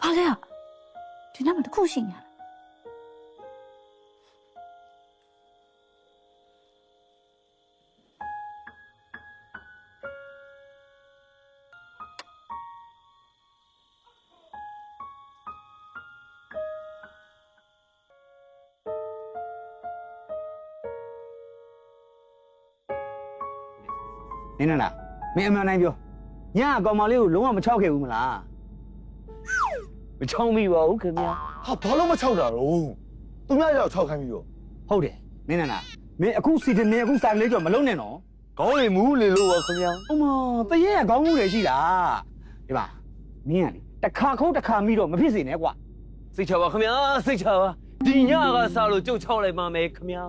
ဘာလဲဒီနောက်မှာတစ်ခုရှိနေရလားနင်းနာမင်းအမှန်တိုင်းပြောညအကောင်မလေးကိုလုံးဝမချောက်ခဲ့ဘူးမလား မချောင်းမိပါဘူးခင်ဗျာ ဟာဘာလို့မချောက်တာတော့သူများကြောက်ချောက်ခိုင်းပြီးတော့ ဟုတ်တယ်နင်းနာမင်းအခုစီတနေအခုစာကလေးကြော်မလုံးနဲ့နော် ခေါင်းလေးမူးလေလို့ပါခင်ဗျာ အမတရေကခေါင်းမှုတွေရှိတာဒီပါမင်းကလေတစ်ခါခုတ်တစ်ခါမိတော့မဖြစ်စေနဲ့ကွာ စိတ်ချပါခင်ဗျာစိတ်ချပါဒီညကစားလို့ကြုတ်ချောက်လိုက်ပါမယ်ခင်ဗျာ